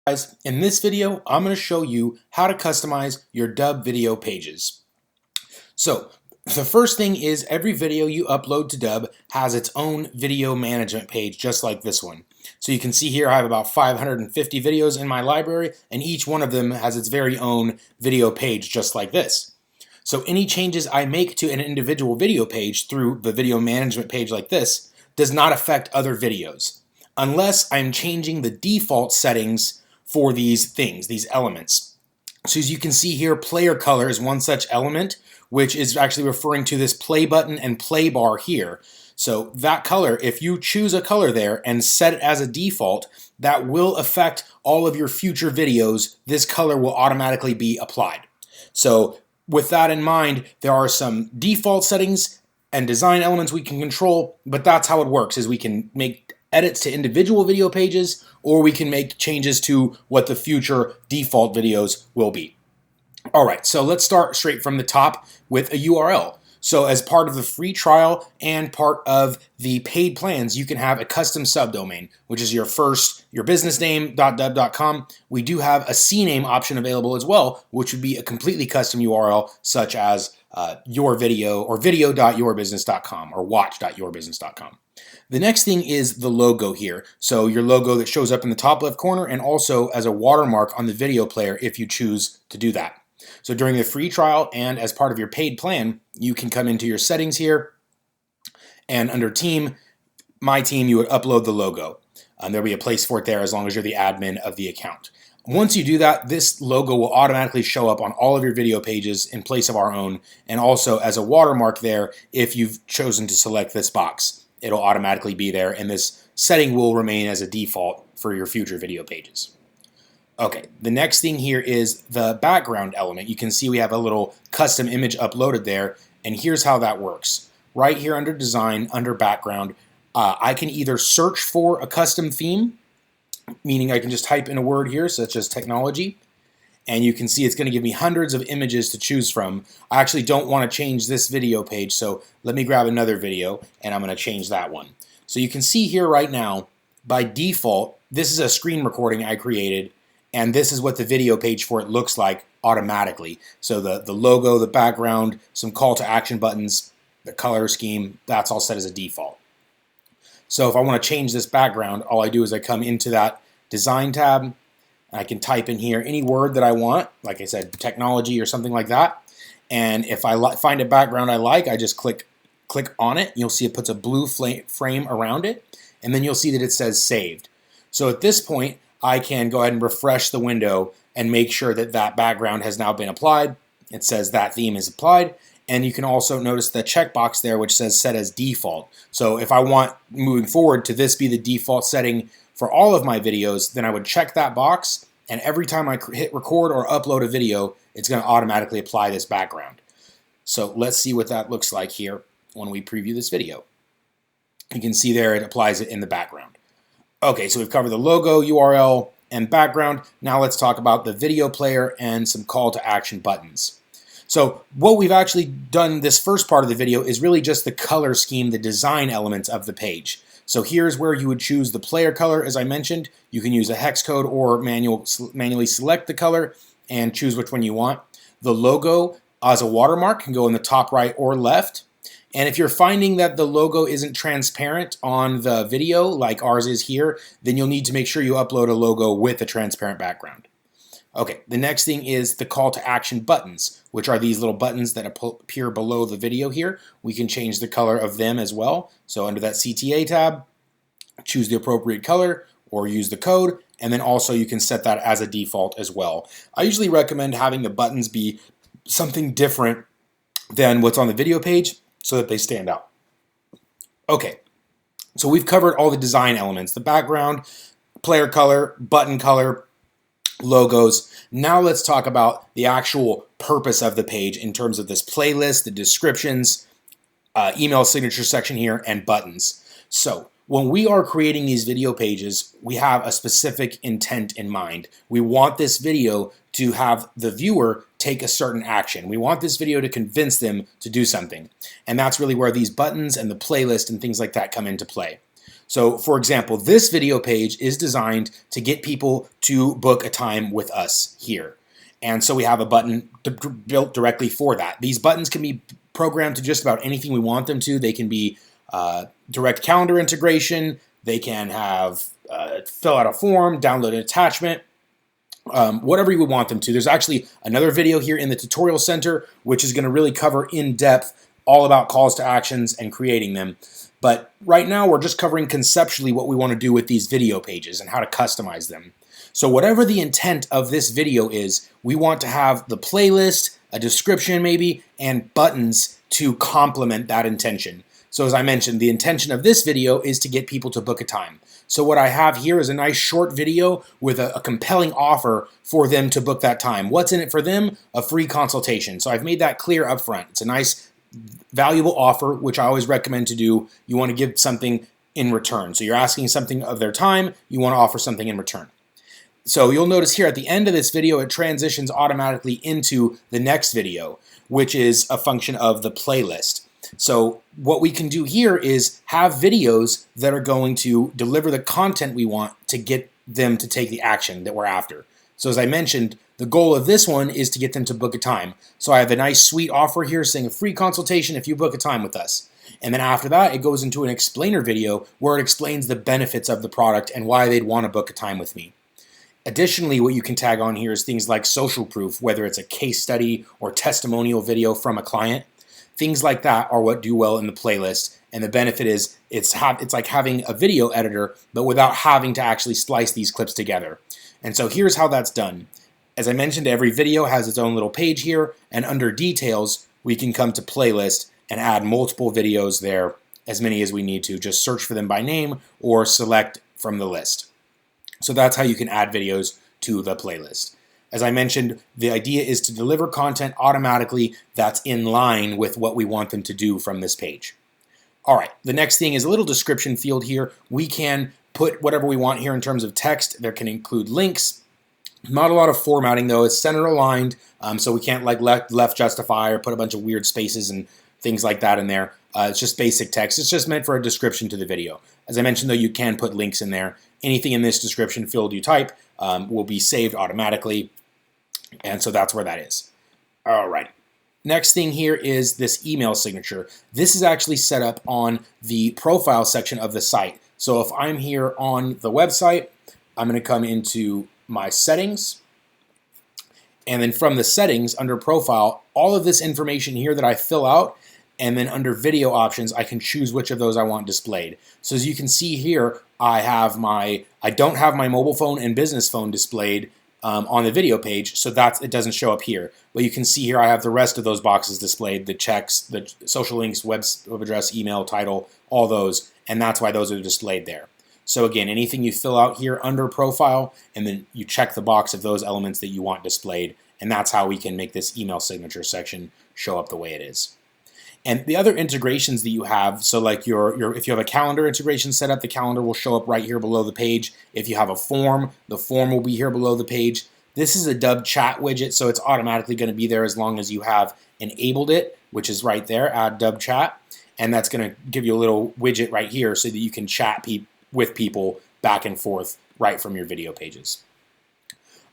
Guys, in this video, I'm going to show you how to customize your Dubb video pages. So, the first thing is every video you upload to Dubb has its own video management page, just like this one. So you can see here I have about 550 videos in my library, and each one of them has its very own video page, just like this. So any changes I make to an individual video page through the video management page like this does not affect other videos, unless I'm changing the default settings for these things, these elements. So as you can see here, player color is one such element, which is actually referring to this play button and play bar here. So that color, if you choose a color there and set it as a default, that will affect all of your future videos. This color will automatically be applied. So with that in mind, there are some default settings and design elements we can control, but that's how it works, is we can make edits to individual video pages, or we can make changes to what the future default videos will be. All right, so let's start straight from the top with a URL. So as part of the free trial and part of the paid plans, you can have a custom subdomain, which is your business name.dubb.com. We do have a CNAME option available as well, which would be a completely custom URL, such as your video or video.yourbusiness.com or watch.yourbusiness.com. The next thing is the logo here. So your logo that shows up in the top left corner, and also as a watermark on the video player if you choose to do that. So during the free trial and as part of your paid plan, you can come into your settings here, and under team, my team, you would upload the logo. There'll be a place for it there as long as you're the admin of the account. Once you do that, this logo will automatically show up on all of your video pages in place of our own, and also as a watermark there if you've chosen to select this box. It'll automatically be there, and this setting will remain as a default for your future video pages. Okay, the next thing here is the background element. You can see we have a little custom image uploaded there, and here's how that works. Right here under design, under background, I can either search for a custom theme, meaning I can just type in a word here, such as technology, and you can see it's going to give me hundreds of images to choose from. I actually don't want to change this video page, so let me grab another video, and I'm going to change that one. So you can see here right now, by default, this is a screen recording I created, and this is what the video page for it looks like automatically. So the logo, the background, some call to action buttons, the color scheme, that's all set as a default. So if I want to change this background, all I do is I come into that design tab, I can type in here any word that I want, like I said, technology or something like that. And if I find a background I like, I just click on it. You'll see it puts a blue frame around it, and then you'll see that it says saved. So at this point, I can go ahead and refresh the window and make sure that that background has now been applied. It says that theme is applied. And you can also notice the checkbox there, which says set as default. So if I want, moving forward, to this be the default setting for all of my videos, then I would check that box, and every time I hit record or upload a video, it's going to automatically apply this background. So let's see what that looks like here when we preview this video. You can see there it applies it in the background. Okay, so we've covered the logo, URL, and background. Now let's talk about the video player and some call to action buttons. So what we've actually done this first part of the video is really just the color scheme, the design elements of the page. So here's where you would choose the player color, as I mentioned. You can use a hex code or manually select the color and choose which one you want. The logo as a watermark can go in the top right or left. And if you're finding that the logo isn't transparent on the video, like ours is here, then you'll need to make sure you upload a logo with a transparent background. Okay, the next thing is the call to action buttons, which are these little buttons that appear below the video here. We can change the color of them as well. So under that CTA tab, choose the appropriate color or use the code, and then also you can set that as a default as well. I usually recommend having the buttons be something different than what's on the video page so that they stand out. Okay, so we've covered all the design elements, the background, player color, button color, logos. Now let's talk about the actual purpose of the page in terms of this playlist, the descriptions, email signature section here, and buttons. So when we are creating these video pages, we have a specific intent in mind. We want this video to have the viewer take a certain action. We want this video to convince them to do something. And that's really where these buttons and the playlist and things like that come into play. So for example, this video page is designed to get people to book a time with us here. And so we have a button built directly for that. These buttons can be programmed to just about anything we want them to. They can be direct calendar integration. They can have fill out a form, download an attachment, whatever you would want them to. There's actually another video here in the tutorial center, which is going to really cover in depth all about calls to actions and creating them. But right now we're just covering conceptually what we want to do with these video pages and how to customize them. So whatever the intent of this video is, we want to have the playlist, a description maybe, and buttons to complement that intention. So as I mentioned, the intention of this video is to get people to book a time. So what I have here is a nice short video with a compelling offer for them to book that time. What's in it for them? A free consultation. So I've made that clear up front. It's a nice, valuable offer, which I always recommend to do. You want to give something in return. So you're asking something of their time. You want to offer something in return. So you'll notice here at the end of this video, it transitions automatically into the next video, which is a function of the playlist. So what we can do here is have videos that are going to deliver the content we want to get them to take the action that we're after. So as I mentioned, the goal of this one is to get them to book a time. So I have a nice sweet offer here saying a free consultation if you book a time with us. And then after that, it goes into an explainer video where it explains the benefits of the product and why they'd want to book a time with me. Additionally, what you can tag on here is things like social proof, whether it's a case study or testimonial video from a client. Things like that are what do well in the playlist, and the benefit is it's like having a video editor, but without having to actually splice these clips together. And so here's how that's done. As I mentioned, every video has its own little page here, and under details, we can come to playlist and add multiple videos there, as many as we need to. Just search for them by name or select from the list. So that's how you can add videos to the playlist. As I mentioned, the idea is to deliver content automatically that's in line with what we want them to do from this page. All right, the next thing is a little description field here. We can put whatever we want here in terms of text. There can include links. Not a lot of formatting though. It's center aligned, so we can't like left justify or put a bunch of weird spaces and things like that in there. It's just basic text. It's just meant for a description to the video. As I mentioned though, you can put links in there. Anything in this description field you type will be saved automatically. And so that's where that is. All right. Next thing here is this email signature. This is actually set up on the profile section of the site. So if I'm here on the website, I'm going to come into my settings. And then from the settings under profile, all of this information here that I fill out, and then under video options, I can choose which of those I want displayed. So as you can see here, I don't have my mobile phone and business phone displayed on the video page, so it doesn't show up here. But you can see here I have the rest of those boxes displayed, the checks, the social links, web address, email, title, all those, and that's why those are displayed there. So again, anything you fill out here under profile, and then you check the box of those elements that you want displayed, and that's how we can make this email signature section show up the way it is. And the other integrations that you have, so like if you have a calendar integration set up, the calendar will show up right here below the page. If you have a form, the form will be here below the page. This is a Dubb chat widget, so it's automatically going to be there as long as you have enabled it, which is right there, add Dubb chat. And that's going to give you a little widget right here so that you can chat with people back and forth right from your video pages.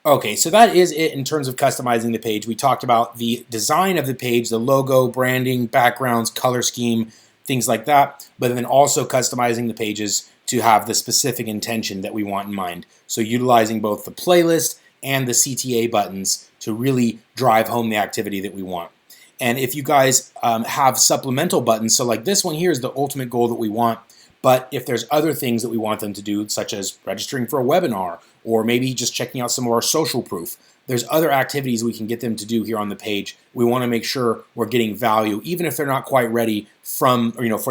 Okay, so that is it in terms of customizing the page. We talked about the design of the page, the logo, branding, backgrounds, color scheme, things like that, but then also customizing the pages to have the specific intention that we want in mind. So utilizing both the playlist and the CTA buttons to really drive home the activity that we want. And if you guys have supplemental buttons, so like this one here is the ultimate goal that we want, but if there's other things that we want them to do, such as registering for a webinar, or maybe just checking out some of our social proof, there's other activities we can get them to do here on the page. We want to make sure we're getting value, even if they're not quite ready for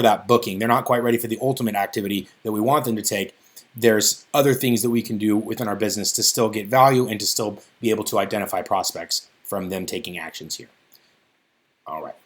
that booking. They're not quite ready for the ultimate activity that we want them to take. There's other things that we can do within our business to still get value and to still be able to identify prospects from them taking actions here. All right.